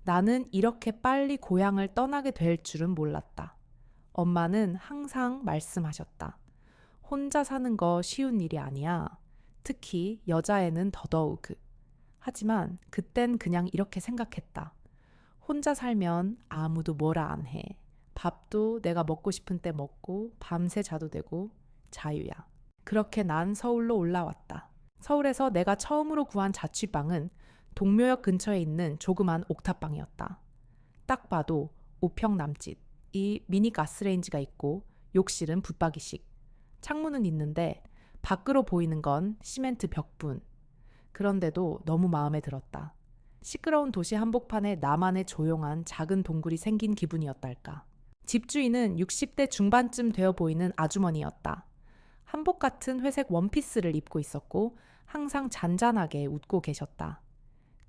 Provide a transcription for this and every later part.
나는 이렇게 빨리 고향을 떠나게 될 줄은 몰랐다. 엄마는 항상 말씀하셨다. 혼자 사는 거 쉬운 일이 아니야. 특히 여자애는 더더욱. 하지만 그땐 그냥 이렇게 생각했다. 혼자 살면 아무도 뭐라 안 해. 밥도 내가 먹고 싶은 때 먹고 밤새 자도 되고 자유야. 그렇게 난 서울로 올라왔다. 서울에서 내가 처음으로 구한 자취방은 동묘역 근처에 있는 조그만 옥탑방이었다. 딱 봐도 5평 남짓. 이 미니 가스레인지가 있고 욕실은 붙박이식. 창문은 있는데 밖으로 보이는 건 시멘트 벽뿐. 그런데도 너무 마음에 들었다. 시끄러운 도시 한복판에 나만의 조용한 작은 동굴이 생긴 기분이었달까. 집주인은 60대 중반쯤 되어 보이는 아주머니였다. 한복 같은 회색 원피스를 입고 있었고 항상 잔잔하게 웃고 계셨다.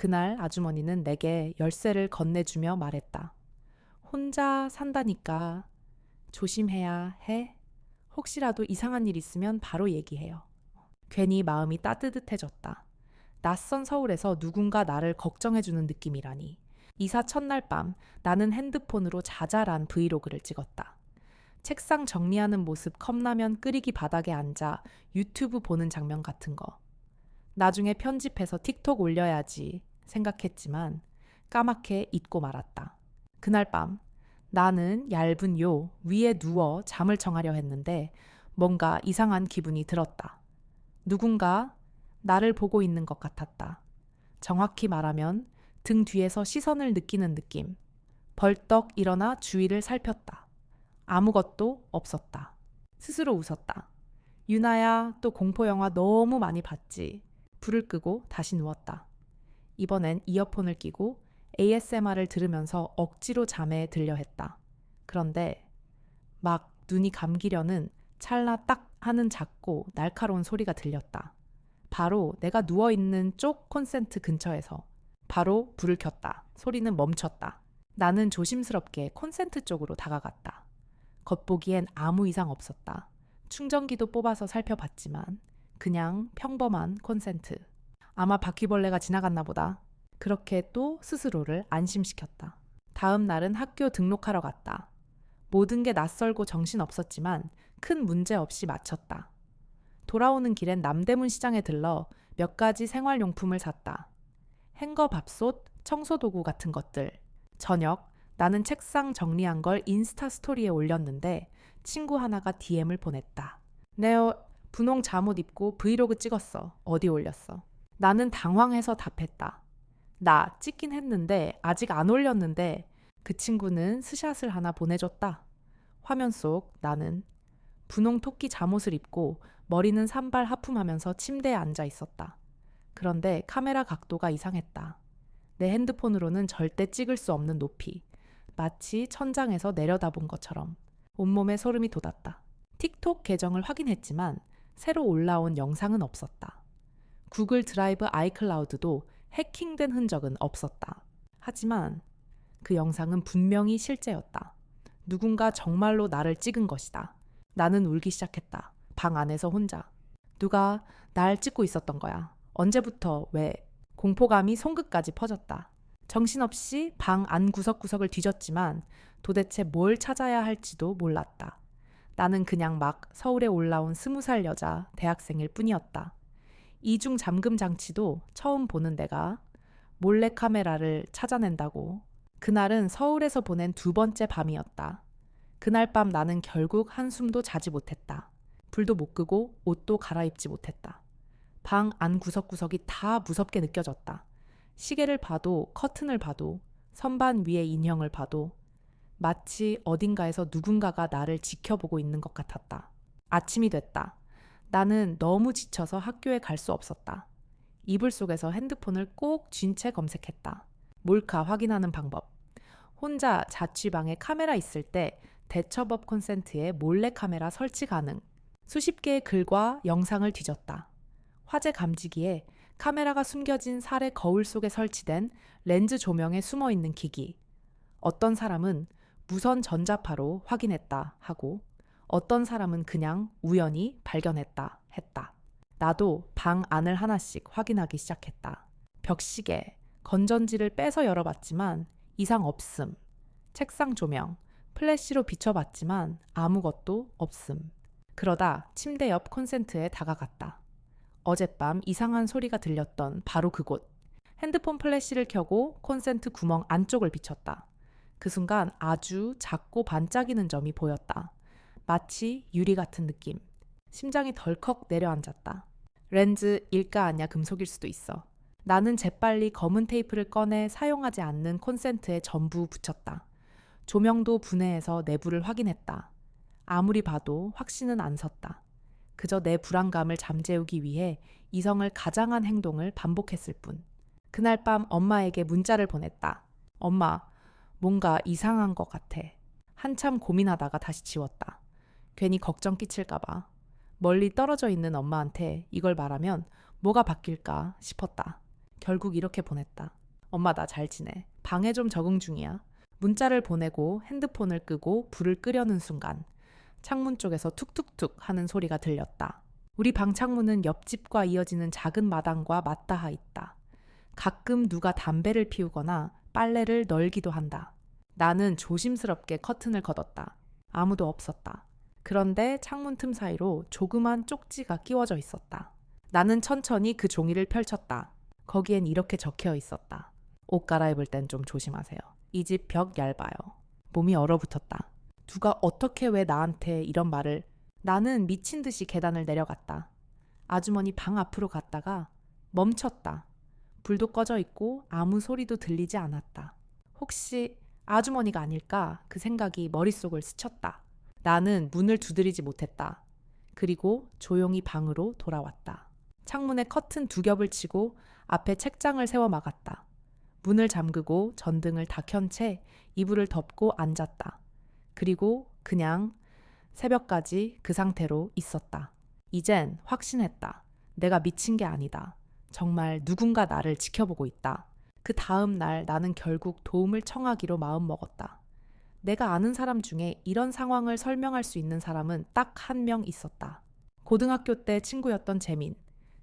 그날 아주머니는 내게 열쇠를 건네주며 말했다. 혼자 산다니까 조심해야 해. 혹시라도 이상한 일 있으면 바로 얘기해요. 괜히 마음이 따뜻해졌다. 낯선 서울에서 누군가 나를 걱정해주는 느낌이라니. 이사 첫날 밤 나는 핸드폰으로 자잘한 브이로그를 찍었다. 책상 정리하는 모습 컵라면 끓이기 바닥에 앉아 유튜브 보는 장면 같은 거. 나중에 편집해서 틱톡 올려야지 생각했지만 까맣게 잊고 말았다. 그날 밤 나는 얇은 요 위에 누워 잠을 청하려 했는데 뭔가 이상한 기분이 들었다. 누군가 나를 보고 있는 것 같았다. 정확히 말하면 등 뒤에서 시선을 느끼는 느낌. 벌떡 일어나 주위를 살폈다. 아무것도 없었다. 스스로 웃었다. 유나야, 또 공포영화 너무 많이 봤지. 불을 끄고 다시 누웠다. 이번엔 이어폰을 끼고 ASMR을 들으면서 억지로 잠에 들려 했다. 그런데 막 눈이 감기려는 찰나 딱 하는 작고 날카로운 소리가 들렸다. 바로 내가 누워있는 쪽 콘센트 근처에서. 바로 불을 켰다. 소리는 멈췄다. 나는 조심스럽게 콘센트 쪽으로 다가갔다. 겉보기엔 아무 이상 없었다. 충전기도 뽑아서 살펴봤지만 그냥 평범한 콘센트. 아마 바퀴벌레가 지나갔나 보다. 그렇게 또 스스로를 안심시켰다. 다음 날은 학교 등록하러 갔다. 모든 게 낯설고 정신없었지만 큰 문제 없이 마쳤다. 돌아오는 길엔 남대문 시장에 들러 몇 가지 생활용품을 샀다. 행거 밥솥, 청소도구 같은 것들. 저녁, 나는 책상 정리한 걸 인스타 스토리에 올렸는데 친구 하나가 DM을 보냈다. 네오, 분홍 잠옷 입고 브이로그 찍었어. 어디 올렸어? 나는 당황해서 답했다. 나 찍긴 했는데 아직 안 올렸는데 그 친구는 스샷을 하나 보내줬다. 화면 속 나는 분홍 토끼 잠옷을 입고 머리는 산발 하품하면서 침대에 앉아 있었다. 그런데 카메라 각도가 이상했다. 내 핸드폰으로는 절대 찍을 수 없는 높이. 마치 천장에서 내려다본 것처럼. 온몸에 소름이 돋았다. 틱톡 계정을 확인했지만 새로 올라온 영상은 없었다. 구글 드라이브 아이클라우드도 해킹된 흔적은 없었다. 하지만 그 영상은 분명히 실제였다. 누군가 정말로 나를 찍은 것이다. 나는 울기 시작했다. 방 안에서 혼자. 누가 날 찍고 있었던 거야. 언제부터 왜? 공포감이 손끝까지 퍼졌다. 정신없이 방 안 구석구석을 뒤졌지만 도대체 뭘 찾아야 할지도 몰랐다. 나는 그냥 막 서울에 올라온 20살 여자 대학생일 뿐이었다. 이중 잠금 장치도 처음 보는 내가 몰래카메라를 찾아낸다고. 그날은 서울에서 보낸 두 번째 밤이었다. 그날 밤 나는 결국 한숨도 자지 못했다. 불도 못 끄고 옷도 갈아입지 못했다. 방 안 구석구석이 다 무섭게 느껴졌다. 시계를 봐도 커튼을 봐도 선반 위의 인형을 봐도 마치 어딘가에서 누군가가 나를 지켜보고 있는 것 같았다. 아침이 됐다. 나는 너무 지쳐서 학교에 갈 수 없었다. 이불 속에서 핸드폰을 꼭 쥔 채 검색했다. 몰카 확인하는 방법. 혼자 자취방에 카메라 있을 때 대처법 콘센트에 몰래카메라 설치 가능. 수십 개의 글과 영상을 뒤졌다. 화재 감지기에 카메라가 숨겨진 살의 거울 속에 설치된 렌즈 조명에 숨어있는 기기. 어떤 사람은 무선 전자파로 확인했다 하고 어떤 사람은 그냥 우연히 발견했다 했다. 나도 방 안을 하나씩 확인하기 시작했다. 벽시계, 건전지를 빼서 열어봤지만 이상 없음. 책상 조명, 플래시로 비춰봤지만 아무것도 없음. 그러다 침대 옆 콘센트에 다가갔다. 어젯밤 이상한 소리가 들렸던 바로 그곳. 핸드폰 플래시를 켜고 콘센트 구멍 안쪽을 비췄다. 그 순간 아주 작고 반짝이는 점이 보였다. 마치 유리 같은 느낌. 심장이 덜컥 내려앉았다. 렌즈 일가 아냐 금속일 수도 있어. 나는 재빨리 검은 테이프를 꺼내 사용하지 않는 콘센트에 전부 붙였다. 조명도 분해해서 내부를 확인했다. 아무리 봐도 확신은 안 섰다. 그저 내 불안감을 잠재우기 위해 이성을 가장한 행동을 반복했을 뿐. 그날 밤 엄마에게 문자를 보냈다. 엄마, 뭔가 이상한 것 같아. 한참 고민하다가 다시 지웠다. 괜히 걱정 끼칠까봐. 멀리 떨어져 있는 엄마한테 이걸 말하면 뭐가 바뀔까 싶었다. 결국 이렇게 보냈다. 엄마 나 잘 지내. 방에 좀 적응 중이야. 문자를 보내고 핸드폰을 끄고 불을 끄려는 순간 창문 쪽에서 툭툭툭 하는 소리가 들렸다. 우리 방 창문은 옆집과 이어지는 작은 마당과 맞닿아 있다. 가끔 누가 담배를 피우거나 빨래를 널기도 한다. 나는 조심스럽게 커튼을 걷었다. 아무도 없었다. 그런데 창문 틈 사이로 조그만 쪽지가 끼워져 있었다. 나는 천천히 그 종이를 펼쳤다. 거기엔 이렇게 적혀 있었다. 옷 갈아입을 땐 좀 조심하세요. 이 집 벽 얇아요. 몸이 얼어붙었다. 누가 어떻게 왜 나한테 이런 말을. 나는 미친 듯이 계단을 내려갔다. 아주머니 방 앞으로 갔다가 멈췄다. 불도 꺼져 있고 아무 소리도 들리지 않았다. 혹시 아주머니가 아닐까 그 생각이 머릿속을 스쳤다. 나는 문을 두드리지 못했다. 그리고 조용히 방으로 돌아왔다. 창문에 커튼 2겹을 치고 앞에 책장을 세워 막았다. 문을 잠그고 전등을 다 켠 채 이불을 덮고 앉았다. 그리고 그냥 새벽까지 그 상태로 있었다. 이젠 확신했다. 내가 미친 게 아니다. 정말 누군가 나를 지켜보고 있다. 그 다음 날 나는 결국 도움을 청하기로 마음먹었다. 내가 아는 사람 중에 이런 상황을 설명할 수 있는 사람은 딱 한 명 있었다. 고등학교 때 친구였던 재민.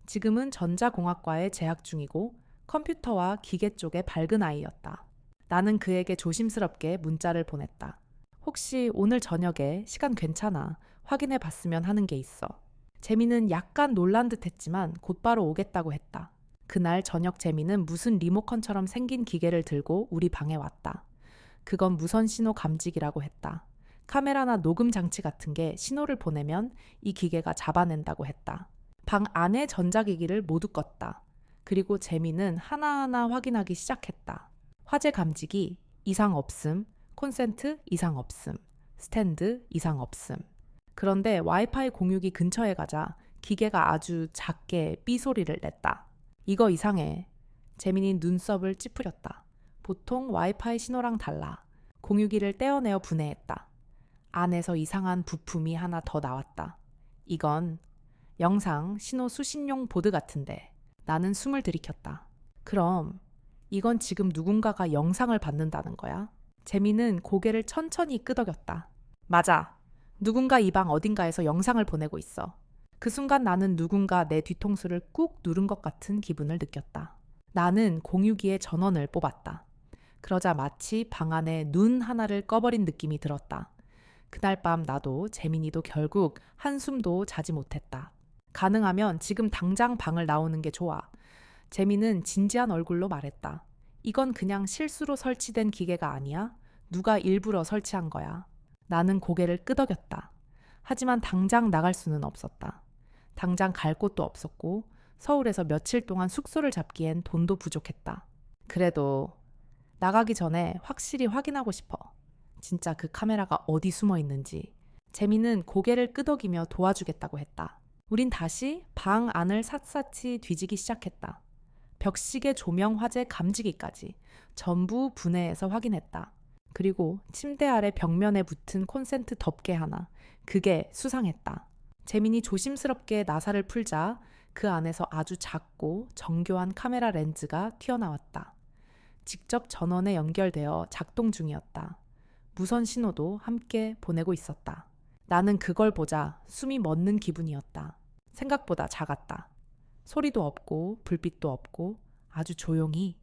지금은 전자공학과에 재학 중이고 컴퓨터와 기계 쪽에 밝은 아이였다. 나는 그에게 조심스럽게 문자를 보냈다. 혹시 오늘 저녁에 시간 괜찮아? 확인해 봤으면 하는 게 있어. 재민은 약간 놀란 듯 했지만 곧바로 오겠다고 했다. 그날 저녁 재민은 무슨 리모컨처럼 생긴 기계를 들고 우리 방에 왔다. 그건 무선 신호 감지기라고 했다. 카메라나 녹음 장치 같은 게 신호를 보내면 이 기계가 잡아낸다고 했다. 방 안의 전자기기를 모두 껐다. 그리고 재민은 하나하나 확인하기 시작했다. 화재 감지기 이상 없음, 콘센트 이상 없음, 스탠드 이상 없음. 그런데 와이파이 공유기 근처에 가자 기계가 아주 작게 삐 소리를 냈다. 이거 이상해. 재민이 눈썹을 찌푸렸다. 보통 와이파이 신호랑 달라. 공유기를 떼어내어 분해했다. 안에서 이상한 부품이 하나 더 나왔다. 이건 영상 신호 수신용 보드 같은데. 나는 숨을 들이켰다. 그럼 이건 지금 누군가가 영상을 받는다는 거야? 재민은 고개를 천천히 끄덕였다. 맞아. 누군가 이 방 어딘가에서 영상을 보내고 있어. 그 순간 나는 누군가 내 뒤통수를 꾹 누른 것 같은 기분을 느꼈다. 나는 공유기의 전원을 뽑았다. 그러자 마치 방 안에 눈 하나를 꺼버린 느낌이 들었다. 그날 밤 나도 재민이도 결국 한숨도 자지 못했다. 가능하면 지금 당장 방을 나오는 게 좋아. 재민은 진지한 얼굴로 말했다. 이건 그냥 실수로 설치된 기계가 아니야. 누가 일부러 설치한 거야. 나는 고개를 끄덕였다. 하지만 당장 나갈 수는 없었다. 당장 갈 곳도 없었고 서울에서 며칠 동안 숙소를 잡기엔 돈도 부족했다. 그래도 나가기 전에 확실히 확인하고 싶어. 진짜 그 카메라가 어디 숨어 있는지. 재민은 고개를 끄덕이며 도와주겠다고 했다. 우린 다시 방 안을 샅샅이 뒤지기 시작했다. 벽시계 조명 화재 감지기까지 전부 분해해서 확인했다. 그리고 침대 아래 벽면에 붙은 콘센트 덮개 하나. 그게 수상했다. 재민이 조심스럽게 나사를 풀자 그 안에서 아주 작고 정교한 카메라 렌즈가 튀어나왔다. 직접 전원에 연결되어 작동 중이었다. 무선 신호도 함께 보내고 있었다. 나는 그걸 보자 숨이 멎는 기분이었다. 생각보다 작았다. 소리도 없고 불빛도 없고 아주 조용히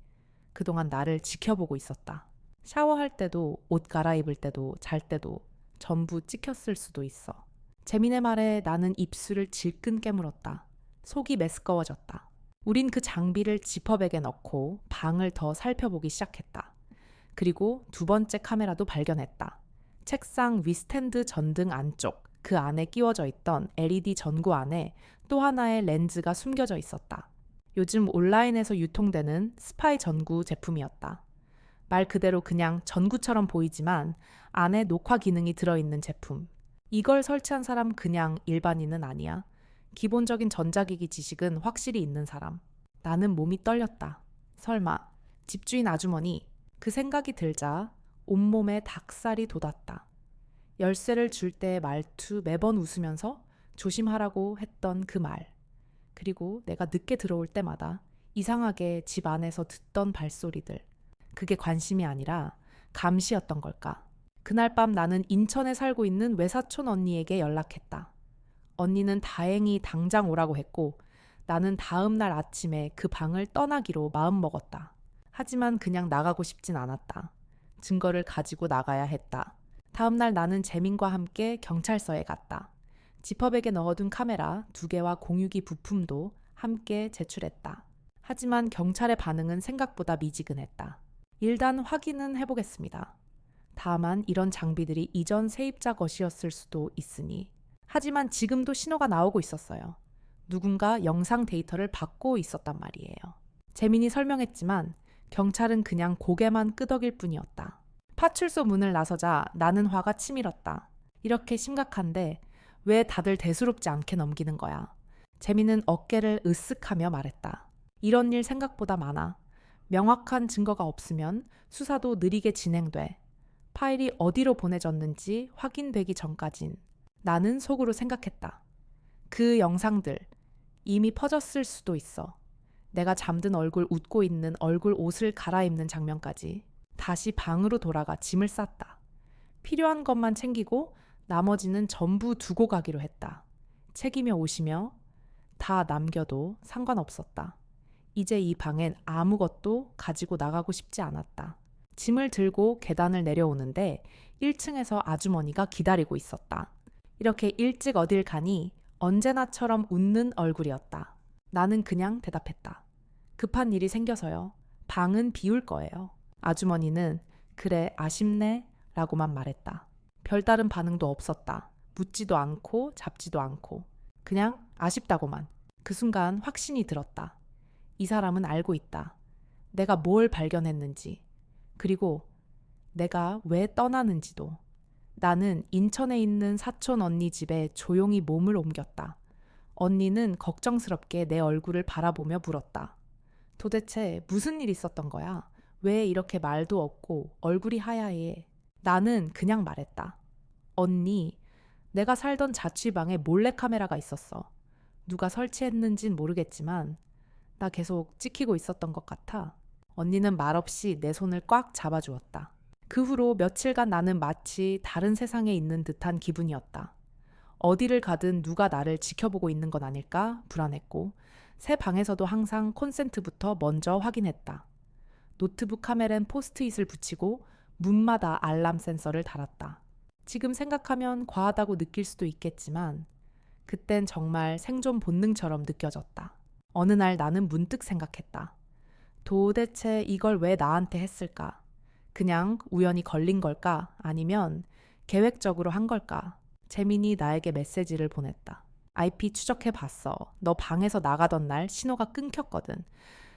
그동안 나를 지켜보고 있었다. 샤워할 때도, 옷 갈아입을 때도, 잘 때도 전부 찍혔을 수도 있어. 재민의 말에 나는 입술을 질끈 깨물었다. 속이 메스꺼워졌다. 우린 그 장비를 지퍼백에 넣고 방을 더 살펴보기 시작했다. 그리고 두 번째 카메라도 발견했다. 책상 위 스탠드 전등 안쪽, 그 안에 끼워져 있던 LED 전구 안에 또 하나의 렌즈가 숨겨져 있었다. 요즘 온라인에서 유통되는 스파이 전구 제품이었다. 말 그대로 그냥 전구처럼 보이지만 안에 녹화 기능이 들어있는 제품. 이걸 설치한 사람 그냥 일반인은 아니야. 기본적인 전자기기 지식은 확실히 있는 사람. 나는 몸이 떨렸다. 설마 집주인 아주머니. 그 생각이 들자 온몸에 닭살이 돋았다. 열쇠를 줄 때의 말투 매번 웃으면서 조심하라고 했던 그 말. 그리고 내가 늦게 들어올 때마다 이상하게 집 안에서 듣던 발소리들. 그게 관심이 아니라 감시였던 걸까? 그날 밤 나는 인천에 살고 있는 외사촌 언니에게 연락했다. 언니는 다행히 당장 오라고 했고 나는 다음 날 아침에 그 방을 떠나기로 마음먹었다. 하지만 그냥 나가고 싶진 않았다. 증거를 가지고 나가야 했다. 다음 날 나는 재민과 함께 경찰서에 갔다. 지퍼백에 넣어둔 카메라 2개와 공유기 부품도 함께 제출했다. 하지만 경찰의 반응은 생각보다 미지근했다. 일단 확인은 해보겠습니다. 다만 이런 장비들이 이전 세입자 것이었을 수도 있으니. 하지만 지금도 신호가 나오고 있었어요. 누군가 영상 데이터를 받고 있었단 말이에요. 재민이 설명했지만 경찰은 그냥 고개만 끄덕일 뿐이었다. 파출소 문을 나서자 나는 화가 치밀었다. 이렇게 심각한데 왜 다들 대수롭지 않게 넘기는 거야? 재민은 어깨를 으쓱하며 말했다. 이런 일 생각보다 많아. 명확한 증거가 없으면 수사도 느리게 진행돼. 파일이 어디로 보내졌는지 확인되기 전까진. 나는 속으로 생각했다. 그 영상들 이미 퍼졌을 수도 있어. 내가 잠든 얼굴 웃고 있는 얼굴 옷을 갈아입는 장면까지. 다시 방으로 돌아가 짐을 쌌다. 필요한 것만 챙기고 나머지는 전부 두고 가기로 했다. 책이며 옷이며 다 남겨도 상관없었다. 이제 이 방엔 아무것도 가지고 나가고 싶지 않았다. 짐을 들고 계단을 내려오는데 1층에서 아주머니가 기다리고 있었다. 이렇게 일찍 어딜 가니 언제나처럼 웃는 얼굴이었다. 나는 그냥 대답했다. 급한 일이 생겨서요. 방은 비울 거예요. 아주머니는 그래 아쉽네 라고만 말했다. 별다른 반응도 없었다. 묻지도 않고 잡지도 않고 그냥 아쉽다고만. 그 순간 확신이 들었다. 이 사람은 알고 있다. 내가 뭘 발견했는지 그리고 내가 왜 떠나는지도. 나는 인천에 있는 사촌 언니 집에 조용히 몸을 옮겼다. 언니는 걱정스럽게 내 얼굴을 바라보며 물었다. 도대체 무슨 일이 있었던 거야? 왜 이렇게 말도 없고 얼굴이 하얘? 나는 그냥 말했다. 언니, 내가 살던 자취방에 몰래카메라가 있었어. 누가 설치했는진 모르겠지만 나 계속 찍히고 있었던 것 같아. 언니는 말없이 내 손을 꽉 잡아주었다. 그 후로 며칠간 나는 마치 다른 세상에 있는 듯한 기분이었다. 어디를 가든 누가 나를 지켜보고 있는 건 아닐까 불안했고 새 방에서도 항상 콘센트부터 먼저 확인했다. 노트북 카메라엔 포스트잇을 붙이고 문마다 알람 센서를 달았다. 지금 생각하면 과하다고 느낄 수도 있겠지만 그땐 정말 생존 본능처럼 느껴졌다. 어느 날 나는 문득 생각했다. 도대체 이걸 왜 나한테 했을까? 그냥 우연히 걸린 걸까? 아니면 계획적으로 한 걸까? 재민이 나에게 메시지를 보냈다. IP 추적해봤어. 너 방에서 나가던 날 신호가 끊겼거든.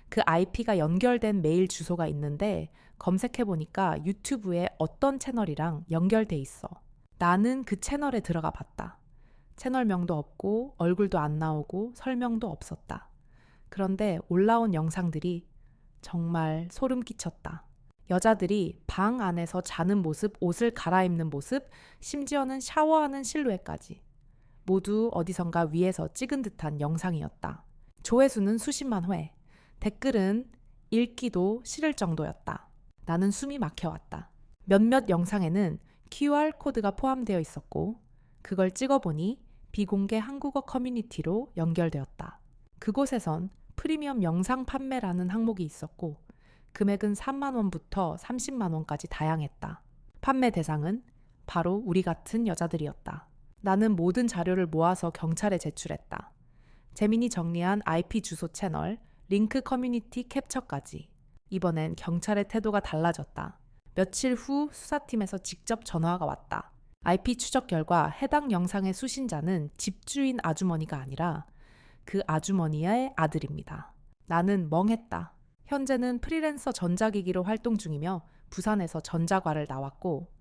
그 IP가 연결된 메일 주소가 있는데 검색해보니까 유튜브에 어떤 채널이랑 연결돼 있어. 나는 그 채널에 들어가 봤다. 채널명도 없고 얼굴도 안 나오고 설명도 없었다. 그런데 올라온 영상들이 정말 소름 끼쳤다. 여자들이 방 안에서 자는 모습, 옷을 갈아입는 모습, 심지어는 샤워하는 실루엣까지. 모두 어디선가 위에서 찍은 듯한 영상이었다. 조회수는 수십만 회. 댓글은 읽기도 싫을 정도였다. 나는 숨이 막혀왔다. 몇몇 영상에는 QR코드가 포함되어 있었고 그걸 찍어보니 비공개 한국어 커뮤니티로 연결되었다. 그곳에선 프리미엄 영상 판매라는 항목이 있었고 금액은 3만 원부터 30만 원까지 다양했다. 판매 대상은 바로 우리 같은 여자들이었다. 나는 모든 자료를 모아서 경찰에 제출했다. 재민이 정리한 IP 주소 채널, 링크 커뮤니티 캡처까지. 이번엔 경찰의 태도가 달라졌다. 며칠 후 수사팀에서 직접 전화가 왔다. IP 추적 결과 해당 영상의 수신자는 집주인 아주머니가 아니라 그 아주머니의 아들입니다. 나는 멍했다. 현재는 프리랜서 전자기기로 활동 중이며 부산에서 전자과를 나왔고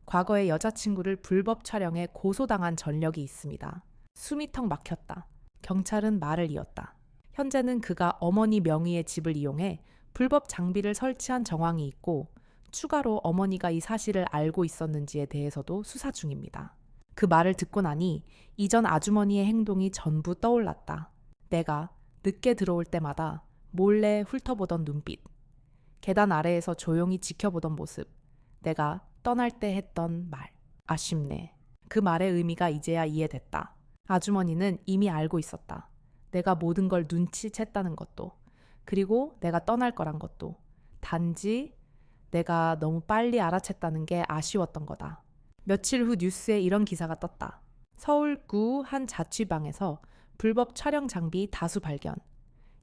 과거에 여자친구를 불법 촬영해 고소당한 전력이 있습니다. 숨이 턱 막혔다. 경찰은 말을 이었다. 현재는 그가 어머니 명의의 집을 이용해 불법 장비를 설치한 정황이 있고 추가로 어머니가 이 사실을 알고 있었는지에 대해서도 수사 중입니다. 그 말을 듣고 나니 이전 아주머니의 행동이 전부 떠올랐다. 내가 늦게 들어올 때마다 몰래 훑어보던 눈빛, 계단 아래에서 조용히 지켜보던 모습, 내가 떠날 때 했던 말. 아쉽네. 그 말의 의미가 이제야 이해됐다. 아주머니는 이미 알고 있었다. 내가 모든 걸 눈치챘다는 것도, 그리고 내가 떠날 거란 것도. 단지 내가 너무 빨리 알아챘다는 게 아쉬웠던 거다. 며칠 후 뉴스에 이런 기사가 떴다. 서울구 한 자취방에서 불법 촬영 장비 다수 발견.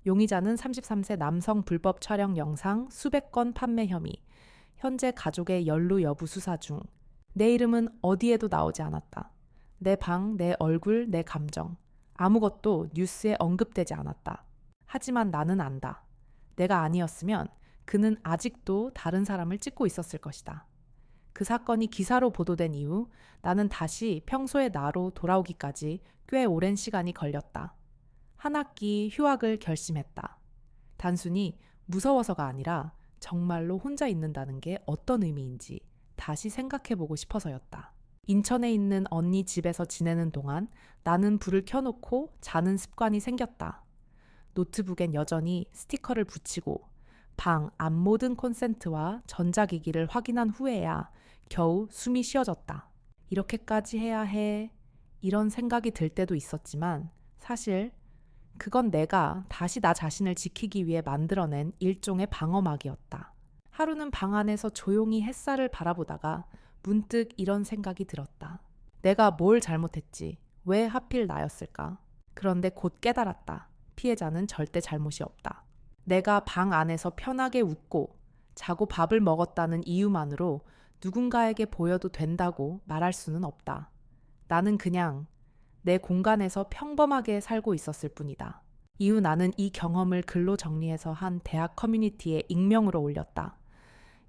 용의자는 33세 남성 불법 촬영 영상 수백 건 판매 혐의. 현재 가족의 연루 여부 수사 중. 내 이름은 어디에도 나오지 않았다. 내 방, 내 얼굴, 내 감정. 아무것도 뉴스에 언급되지 않았다. 하지만 나는 안다. 내가 아니었으면 그는 아직도 다른 사람을 찍고 있었을 것이다. 그 사건이 기사로 보도된 이후 나는 다시 평소의 나로 돌아오기까지 꽤 오랜 시간이 걸렸다. 한 학기 휴학을 결심했다. 단순히 무서워서가 아니라 정말로 혼자 있는다는 게 어떤 의미인지 다시 생각해보고 싶어서였다. 인천에 있는 언니 집에서 지내는 동안 나는 불을 켜놓고 자는 습관이 생겼다. 노트북엔 여전히 스티커를 붙이고 방 앞 모든 콘센트와 전자기기를 확인한 후에야 겨우 숨이 쉬어졌다. 이렇게까지 해야 해. 이런 생각이 들 때도 있었지만 사실 그건 내가 다시 나 자신을 지키기 위해 만들어낸 일종의 방어막이었다. 하루는 방 안에서 조용히 햇살을 바라보다가 문득 이런 생각이 들었다. 내가 뭘 잘못했지? 왜 하필 나였을까? 그런데 곧 깨달았다. 피해자는 절대 잘못이 없다. 내가 방 안에서 편하게 웃고 자고 밥을 먹었다는 이유만으로 누군가에게 보여도 된다고 말할 수는 없다. 나는 그냥 내 공간에서 평범하게 살고 있었을 뿐이다. 이후 나는 이 경험을 글로 정리해서 한 대학 커뮤니티에 익명으로 올렸다.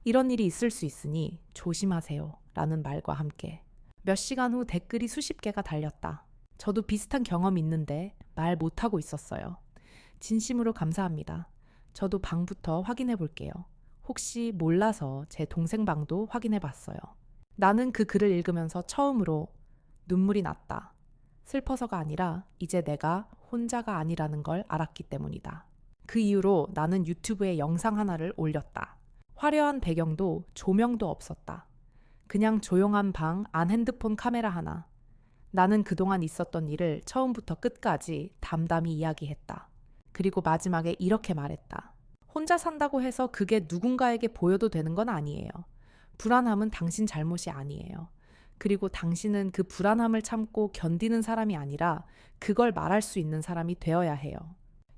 이런 일이 있을 수 있으니 조심하세요. 라는 말과 함께. 몇 시간 후 댓글이 수십 개가 달렸다. 저도 비슷한 경험이 있는데 말 못하고 있었어요. 진심으로 감사합니다. 저도 방부터 확인해 볼게요. 혹시 몰라서 제 동생 방도 확인해 봤어요. 나는 그 글을 읽으면서 처음으로 눈물이 났다. 슬퍼서가 아니라 이제 내가 혼자가 아니라는 걸 알았기 때문이다. 그 이후로 나는 유튜브에 영상 하나를 올렸다. 화려한 배경도 조명도 없었다. 그냥 조용한 방 안 핸드폰 카메라 하나. 나는 그동안 있었던 일을 처음부터 끝까지 담담히 이야기했다. 그리고 마지막에 이렇게 말했다. 혼자 산다고 해서 그게 누군가에게 보여도 되는 건 아니에요. 불안함은 당신 잘못이 아니에요. 그리고 당신은 그 불안함을 참고 견디는 사람이 아니라 그걸 말할 수 있는 사람이 되어야 해요.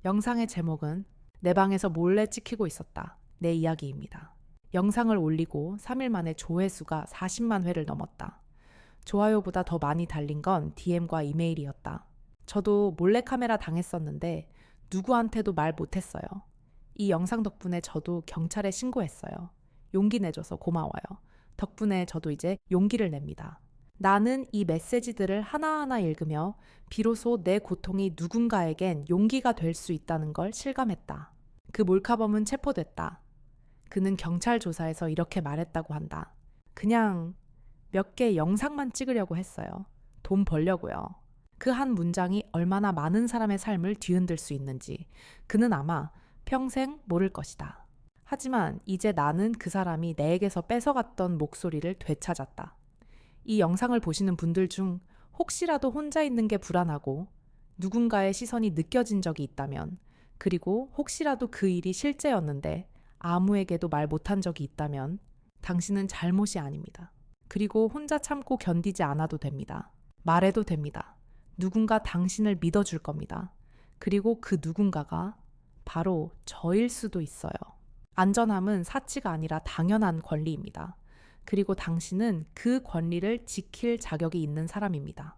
영상의 제목은 내 방에서 몰래 찍히고 있었다. 내 이야기입니다. 영상을 올리고 3일 만에 조회수가 40만 회를 넘었다. 좋아요보다 더 많이 달린 건 DM과 이메일이었다. 저도 몰래카메라 당했었는데 누구한테도 말 못했어요. 이 영상 덕분에 저도 경찰에 신고했어요. 용기 내줘서 고마워요. 덕분에 저도 이제 용기를 냅니다. 나는 이 메시지들을 하나하나 읽으며 비로소 내 고통이 누군가에겐 용기가 될 수 있다는 걸 실감했다. 그 몰카범은 체포됐다. 그는 경찰 조사에서 이렇게 말했다고 한다. 그냥 몇 개 영상만 찍으려고 했어요. 돈 벌려고요. 그 한 문장이 얼마나 많은 사람의 삶을 뒤흔들 수 있는지 그는 아마 평생 모를 것이다. 하지만 이제 나는 그 사람이 내게서 뺏어갔던 목소리를 되찾았다. 이 영상을 보시는 분들 중 혹시라도 혼자 있는 게 불안하고 누군가의 시선이 느껴진 적이 있다면, 그리고 혹시라도 그 일이 실제였는데 아무에게도 말 못한 적이 있다면 당신은 잘못이 아닙니다. 그리고 혼자 참고 견디지 않아도 됩니다. 말해도 됩니다. 누군가 당신을 믿어줄 겁니다. 그리고 그 누군가가 바로 저일 수도 있어요. 안전함은 사치가 아니라 당연한 권리입니다. 그리고 당신은 그 권리를 지킬 자격이 있는 사람입니다.